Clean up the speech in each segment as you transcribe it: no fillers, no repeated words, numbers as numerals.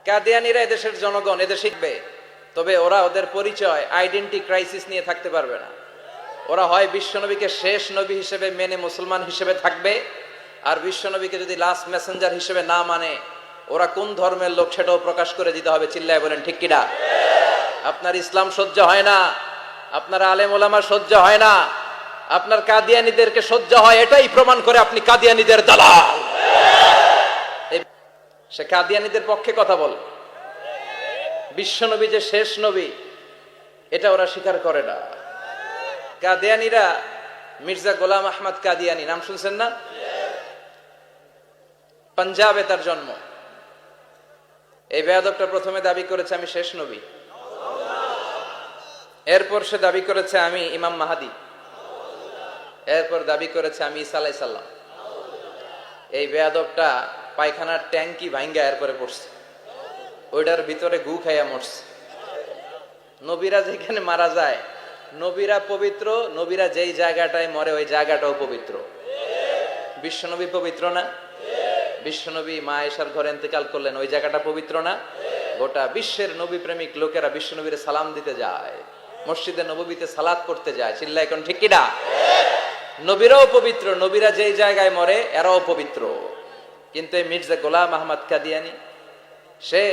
কাদিয়ানীরা এদেশের জনগণ এদের শিখবে, তবে ওরা ওদের পরিচয় আইডেন্টি ক্রাইসিস নিয়ে থাকতে পারবে না। ওরা হয় বিশ্বনবীকে শেষ নবী হিসেবে মেনে মুসলমান হিসেবে থাকবে, আর বিশ্বনবীকে যদি লাস্ট মেসেঞ্জার হিসেবে না মানে ওরা কোন ধর্মের লোক সেটাও প্রকাশ করে দিতে হবে। চিল্লায় বলেন ঠিক কিনা? আপনার ইসলাম সহ্য হয় না, আপনার আলেম ওলামা সহ্য হয় না, আপনার কাদিয়ানীদেরকে সহ্য হয়, এটাই প্রমাণ করে আপনি কাদিয়ানীদের দালাল। সে কাদিয়ানীদের পক্ষে কথা বলে, বিশ্বনবী যে শেষ নবী এটা ওরা স্বীকার করে না। কাদিয়ানীরা মির্জা গোলাম আহমদ কাদিয়ানী নাম শুনছেন না? পাঞ্জাবে তার জন্ম। এই বেয়াদবটা প্রথমে দাবি করেছে আমি শেষ নবী, এরপর সে দাবি করেছে আমি ইমাম মাহাদি, এরপর দাবি করেছে আমি ঈসা আলাইহিস সালাম। এই বেয়াদবটা পায়খানার ট্যাঙ্কি ভাঙ্গা এরপরে পড়ছে, ওইটার ভিতরে গু খাইয়া মরছে। নবীরা যেখানে মারা যায়, নবীরা পবিত্র, নবীরা যেই জায়গাটায় মরে ওই জায়গাটাও পবিত্র। বিশ্বনবী পবিত্র না? বিশ্বনবী মা আয়েশার ঘরে ইন্তেকাল করলেন, ওই জায়গাটা পবিত্র না? গোটা বিশ্বের নবী প্রেমিক লোকেরা বিশ্বনবীর সালাম দিতে যায়, মসজিদে নববীতে সালাত করতে যায়। চিল্লায় এখন ঠিক কিনা? নবীরাও পবিত্র, নবীরা যেই জায়গায় মরে এরাও পবিত্র। কিন্তু এই মির্জা গোলাম আহমদ কাদিয়ানী সে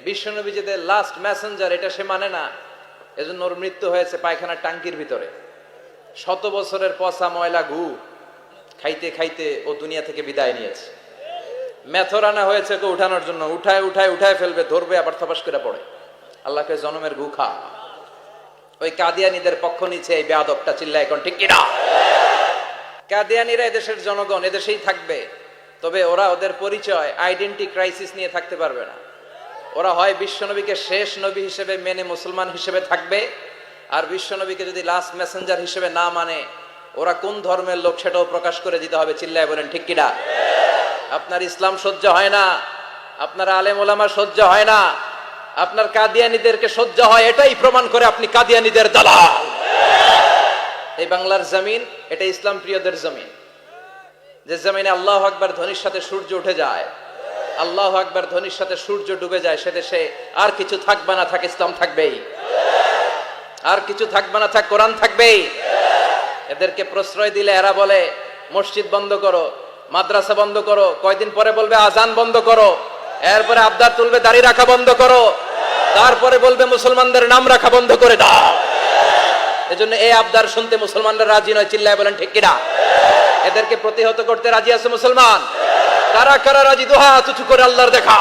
বিশ্বনবী যে লাস্ট মেসেঞ্জার এটা সে মানে না, এজন্য ওর মৃত্যু হয়েছে পায়খানার টাঙ্কির ভিতরে। 100 বছরের পচা ময়লা গু খাইতে খাইতে ও দুনিয়া থেকে বিদায় নিয়েছে। মেথর আনা হয়েছে ওকে উঠানোর জন্য, উঠায় উঠায় উঠায় ফেলবে, ধরবে আবার থপাস করে পড়ে। আল্লাহকে জনমের গু খা। ওই কাদিয়ানীদের পক্ষ নিচ্ছে এই বেয়াদবটা। চিল্লায় এখন ঠিক কিনা? কাদিয়ানীরা এদেশের জনগণ এদেশেই থাকবে, তবে ওরা ওদের পরিচয় আইডেন্টি ক্রাইসিস নিয়ে থাকতে পারবে না। ওরা হয় বিশ্বনবীকে শেষ নবী হিসেবে মেনে মুসলমান হিসেবে থাকবে, আর বিশ্বনবীকে যদি লাস্ট মেসেঞ্জার হিসেবে না মানে ওরা কোন ধর্মের লোক সেটাও প্রকাশ করে দিতে হবে। চিল্লায় বলেন ঠিক কিনা? আপনার ইসলাম সহ্য হয় না, আপনার আলেম ওলামা সহ্য হয় না, আপনার কাদিয়ানীদেরকে সহ্য হয়, এটাই প্রমাণ করে আপনি কাদিয়ানীদের দালাল। এই বাংলার জমিন এটা ইসলাম প্রিয়দের জমিন। যে জমিনে আল্লাহু আকবার ধ্বনির সাথে সূর্য উঠে যায়, আল্লাহু আকবার ধ্বনির সাথে সূর্য ডুবে যায়, সে দেশে আর কিছু থাকবে না থাক ইসলাম থাকবেই, আর কিছু থাকবে না থাক কোরআন থাকবেই। এদেরকে প্রশ্রয় দিলে এরা বলে মসজিদ বন্ধ করো, মাদ্রাসা বন্ধ করো, কয়দিন পরে বলবে আজান বন্ধ করো, এরপরে আবদার তুলবে দাড়ি রাখা বন্ধ করো, তারপরে বলবে মুসলমানদের নাম রাখা বন্ধ করে দাও। এজন্য এই আবদার শুনতে মুসলমানরা রাজি নয়। চিল্লায় বলেন ঠিক কিনা? এদেরকে প্রতিহত করতে রাজি আছে মুসলমান? কারা কারা রাজি? দুহাত উঁচু করে আল্লাহর দেখা।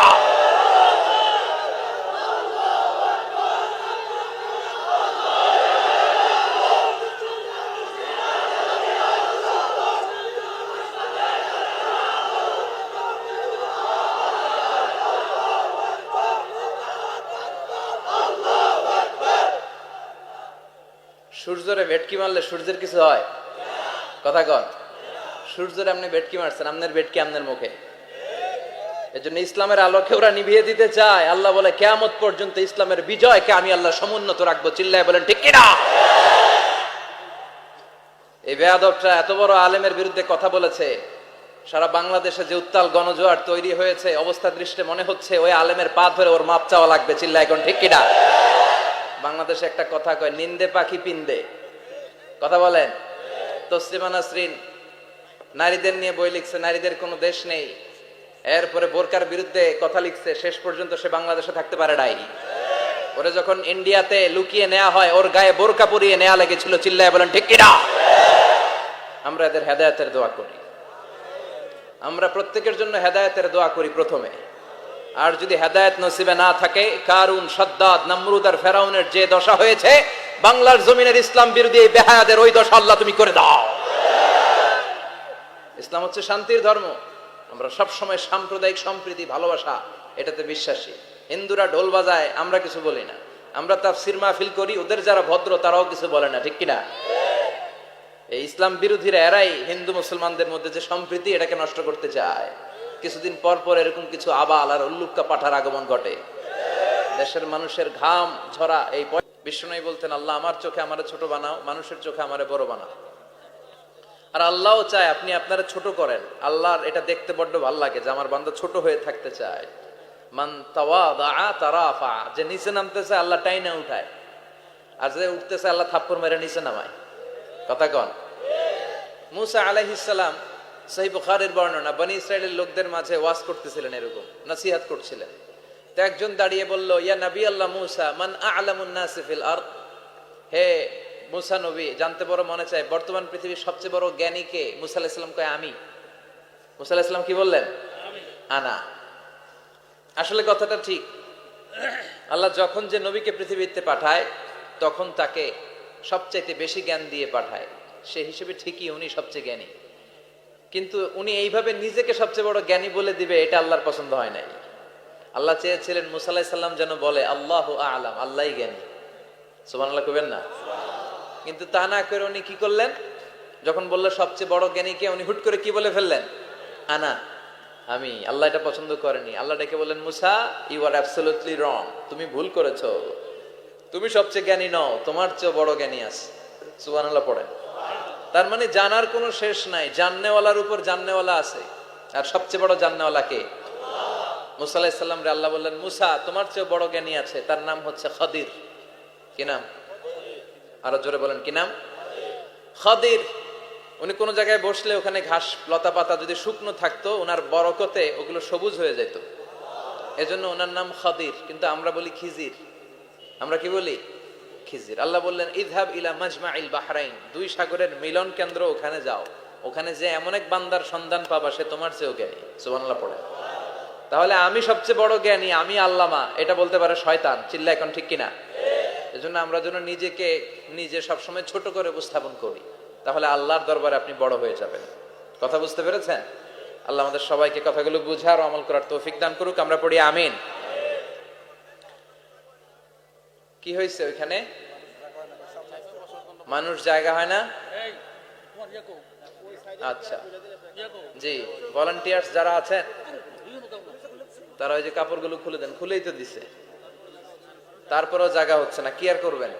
সূর্যরে ভেটকি মারলে সূর্যের কিছু হয়? কথা কন। সূর্যরে আপনি ভেটকি মারছেন, আপনার ভেটকি আপনার মুখে। এজন্য ইসলামের আলোকে ওরা নিভিয়ে দিতে চায়। আল্লাহ বলে কিয়ামত পর্যন্ত ইসলামের বিজয়কে আমি আল্লাহ সমুন্নত রাখবো। চিল্লায় বলেন ঠিক কিনা? এই বেয়াদবটা এত বড় আলেমের বিরুদ্ধে কথা বলেছে, সারা বাংলাদেশে যে উত্তাল গণজোয়ার তৈরি হয়েছে, অবস্থা দৃষ্টে মনে হচ্ছে ওই আলেমের পা ধরে ওর মাপ চাওয়া লাগবে। চিল্লায় এখন ঠিক কিনা? বাংলাদেশে একটা কথা কয়, নিন্দে পাখি পিন্দে। কথা বলেন। তসলিমা নাসরিন নারীদের নিয়ে বই লিখছে, নারীদের কোনো দেশ নেই, এরপরে বোরকার বিরুদ্ধে কথা লিখছে, শেষ পর্যন্ত সে বাংলাদেশে থাকতে পারে নাই। ওরে যখন ইন্ডিয়াতে লুকিয়ে নেওয়া হয়, ওর গায়ে বোরকা পরিয়ে নেওয়া লেগেছিল। চিল্লায় বলেন ঠিক কিনা? আমরা এদের হেদায়েতের দোয়া করি, আমরা প্রত্যেকের জন্য হেদায়েতের দোয়া করি প্রথমে। আর যদি হেদায়েত নসিবে না থাকে, কারুন, সাদ্দাদ, নমরুদ আর ফেরাউনের যে দশা হয়েছে, বাংলার জমিনের ইসলাম বিরোধী এই বেহায়াদের ওই দশা আল্লাহ তুমি করে দাও। ইসলাম হচ্ছে শান্তির ধর্ম। আমরা সব সময় সাম্প্রদায়িক সম্প্রীতি, ভালোবাসা এটাতে বিশ্বাসী। হিন্দুরা ঢোল বাজায়, আমরা কিছু বলি না। আমরা তাফসীর মাহফিল করি, ওদের যারা ভদ্র তারাও কিছু বলে না। ঠিক কিনা? এই ইসলাম বিরোধীরা এরাই হিন্দু মুসলমানদের মধ্যে যে সম্প্রীতি এটাকে নষ্ট করতে চায়। কিছুদিন পর পর এরকম কিছু আবাল আর উল্লুক্কা পাঠার আগমন ঘটে। দেশের মানুষের ঘাম ঝরা। এই বিষ্ণু বলতেন, আল্লাহ আমার চোখে আমারে ছোট বানাও, মানুষের চোখে আমারে বড় বানাও। আর আল্লাহও চায় আপনি আপনারা ছোট করেন। আল্লাহর এটা দেখতে বড্ড ভালো লাগে যে আমার বান্দা ছোট হয়ে থাকতে চায়। মান তাওয়াদা তারাফা, যে নিচে নামতেছে আল্লাহ টাইনা উঠায়, আর যে উঠতেছে আল্লাহ থাপ্পড় মেরে নিচে নামায়। কথা কন। মুসা আলাইহিস সালাম, সহিহ বুখারীর বর্ণনা, বনি ইসরাইলের লোকদের মাঝে ওয়াজ করতেছিলেন, এরকম নসিহত করছিলেন। তো একজন দাঁড়িয়ে বলল, ইয়া নবী আল্লাহ মুসা, মান আ'লামুন নাসি ফিল আরদ, হে মুসা নবী, জানতে বড় মনে চায় বর্তমান পৃথিবীর সবচেয়ে বড় জ্ঞানী কে? মুসা আলাইহিস সালাম কয় আমি। মুসা আলাইহিস সালাম কি বললেন? আনা। আসলে কথাটা ঠিক। আল্লাহ যখন যে নবীকে পৃথিবীতে পাঠায় তখন তাকে সবচাইতে বেশি জ্ঞান দিয়ে পাঠায়, সেই হিসেবে ঠিকই উনি সবচেয়ে জ্ঞানী। কিন্তু উনি এইভাবে নিজেকে সবচেয়ে বড় জ্ঞানী বলে দিবে, এটা আল্লাহর পছন্দ হয় নাই। আল্লাহ চেয়েছিলেন মুসা আলাইহিস সালাম যেন বলে আল্লাহু আ'লাম, আল্লাহই জ্ঞানী। সুবহানাল্লাহ কইবেন না? কিন্তু তা না করে উনি কি করলেন? যখন বললো সবচেয়ে বড় জ্ঞানী কে, উনি হুট করে কি বলে ফেললেন? আনা, আমি। আল্লাহ এটা পছন্দ করেনি। আল্লাহ ডেকে বললেন, মুসা, ইউ আর অ্যাবসলিউটলি রং, তুমি ভুল করেছো, তুমি সবচেয়ে জ্ঞানী নও, তোমার চেয়ে বড় জ্ঞানী আছে। সুবহানাল্লাহ পড়েন। তার মানে জানার কোনো শেষ নাই, জাননেওয়ালার উপর জাননেওয়ালা আছে, আর সবচেয়ে বড় জাননেওয়ালা কে? মুসা আলাইহিস সালাম রে আল্লাহ বললেন, মুসা, তোমার চেয়ে বড় জ্ঞানী আছে, তার নাম হচ্ছে খাদির। কি নাম? আরো জোরে বলেন, কি নাম? খাদির। উনি কোন জায়গায় বসলে ওখানে ঘাস লতা পাতা যদি শুকনো থাকতো, ওনার বরকতে ওগুলো সবুজ হয়ে যেত, এজন্য ওনার নাম খাদির। কিন্তু আমরা বলি খিজির। আমরা কি বলি? খিজির। আল্লাহ বললেন, ইযহাব ইলা মাজমাইল বাহরাইন, দুই সাগরের মিলন কেন্দ্র, ওখানে যাও, ওখানে যে এমন এক বান্দার সন্ধান পাবা সে তোমার চেয়েও জ্ঞানী। সুবহানাল্লাহ পড়ে। তাহলে আমি সবচেয়ে বড় জ্ঞানী, আমি আল্লামা, এটা বলতে পারে শয়তান। চিল্লা এখন ঠিক কিনা? এজন্য আমরা যেন নিজেকে নিজে সবসময় ছোট করে উপস্থাপন করি, তাহলে আল্লাহর দরবারে আপনি বড় হয়ে যাবেন। কথা বুঝতে পেরেছেন? আল্লাহ আমাদের সবাইকে কথাগুলো বুঝার ও আমল করার তৌফিক দান করুক। আমরা পড়ি আমিন। কি হয়েছে ওইখানে? মানুষ জায়গা হয় না? আচ্ছা, জি, ভলান্টিয়ার্স যারা আছেন তারা ওই যে কাপড়গুলো খুলে দেন। খুলেই তো দিছে, তারপরেও জায়গা হচ্ছে না। কি আর করবেন?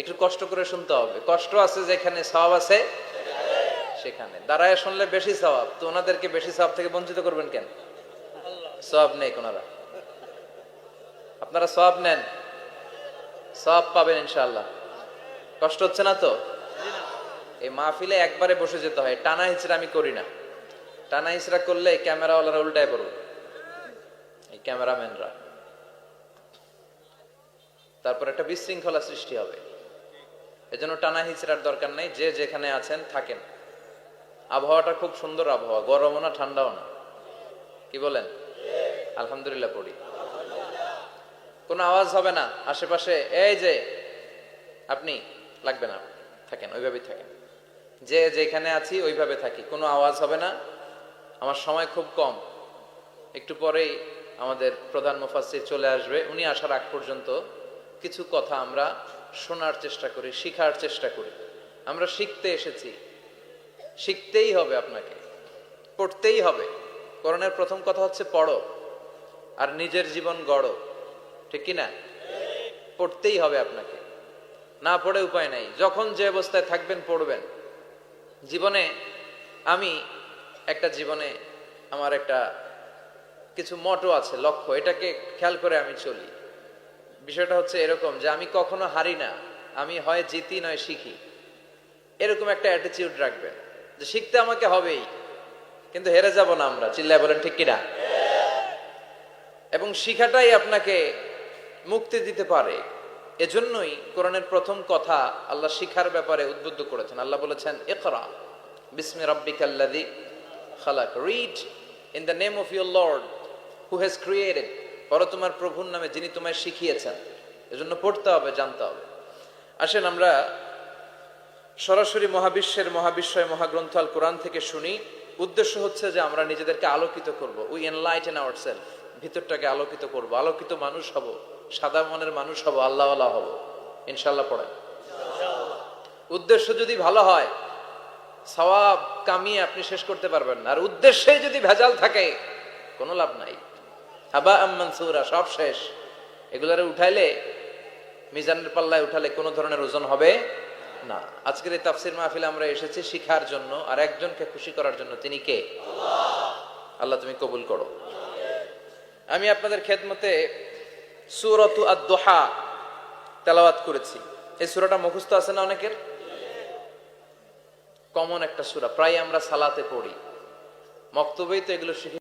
একটু কষ্ট করে শুনতে হবে। কষ্ট আছে যেখানে, সওয়াব আছে সেখানে। দাঁড়ায় শুনলে বেশি সওয়াব, তো ওনাদেরকে বেশি সওয়াব থেকে বঞ্চিত করবেন কেন? সওয়াব নেই ওনারা, আপনারা সওয়াব নেন, সওয়াব পাবেন ইনশাআল্লাহ। কষ্ট হচ্ছে না তো? এই মাহফিলে একবারে বসে যেতে হয়, টানা হিচড়া আমি করি না। টানা হিচড়া করলে ক্যামেরাওয়ালারা উল্টায় পড়বে, এই ক্যামেরাম্যানরা, তারপর একটা বিশৃঙ্খলা সৃষ্টি হবে। এজন্য টানা হিচড়ার দরকার নেই, যে যেখানে আছেন থাকেন। আবহাওয়াটা খুব সুন্দর আবহাওয়া, গরমও না ঠান্ডাও না। কি বলেন? আলহামদুলিল্লাহ পড়ি। কোনো আওয়াজ হবে না আশেপাশে, এই যে আপনি লাগবে না, থাকেন ওইভাবেই থাকেন। যে যেখানে আছি ওইভাবে থাকি, কোনো আওয়াজ হবে না। আমার সময় খুব কম, একটু পরেই আমাদের প্রধান মুফাসসির চলে আসবে। উনি আসার আগ পর্যন্ত কিছু কথা আমরা শোনার চেষ্টা করি, শিখার চেষ্টা করি। আমরা শিখতে এসেছি, শিখতেই হবে, আপনাকে পড়তেই হবে। কোরআনের প্রথম কথা হচ্ছে পড়ো, আর নিজের জীবন গড়ো। ঠিক কিনা? পড়তেই হবে আপনাকে, না পড়ে উপায় নাই। যখন যে অবস্থায় থাকবেন পড়বেন। জীবনে আমি জীবনে আমার একটা কিছু মটো আছে, লক্ষ্য, এটাকে খেয়াল করে আমি চলি। বিষয়টা হচ্ছে এরকম যে আমি কখনো হারি না, আমি হয় জিতি নয় শিখি, এরকম একটা অ্যাটিটিউড রাখবেন যে শিখতে আমাকে হবেই, কিন্তু হেরে যাব না আমরা। চিল্লায় বলেন ঠিক কিনা? এবং শিখাটাই আপনাকে মুক্তি দিতে পারে। এজন্যই কোরআনের প্রথম কথা আল্লাহ শিখার ব্যাপারে উদ্বুদ্ধ করেছেন। আল্লাহ বলেছেন, ইকরা বিসমি রাব্বিকাল্লাযী খালাক, read in the name of your Lord who has created, পড়ো তোমার প্রভুর নামে যিনি তোমায় শিখিয়েছেন। এজন্য পড়তে হবে, জানতে হবে। আসেন আমরা সরাসরি মহাবিশ্বয় মহাগ্রন্থ আল কোরআন থেকে শুনি। উদ্দেশ্য হচ্ছে যে আমরা নিজেদেরকে আলোকিত করব, উই এনলাইটেন আওয়ারসেলফ, ভিতরটাকে আলোকিত করব, আলোকিত মানুষ হব, সাদা মনের মানুষ হব, আল্লাহওয়ালা হব ইনশাআল্লাহ। পড়েন। উদ্দেশ্য যদি ভালো হয়, সওয়াব কামিয়ে আপনি শেষ করতে পারবেন না। আর উদ্দেশ্যে যদি ভেজাল থাকে, কোনো লাভ নাই। হাবা মানসুরা, সব শেষ। এগুলারে উঠাইলে, মিজানের পাল্লায় উঠালে কোনো ধরনের ওজন হবে না। আজকের এই তাফসির মাহফিলে আমরা এসেছি শিখার জন্য, আর একজনকে খুশি করার জন্য। তিনি কে? আল্লাহ তুমি কবুল করো। আমি আপনাদের খেদমতে সূরাতু আদ-দুহা তেলাওয়াত করেছি। এই সূরাটা মুখস্থ আছে না অনেকের? কমন একটা সূরা, প্রায় আমরা সালাতে পড়ি, মক্তবেই তো এগুলো শিখে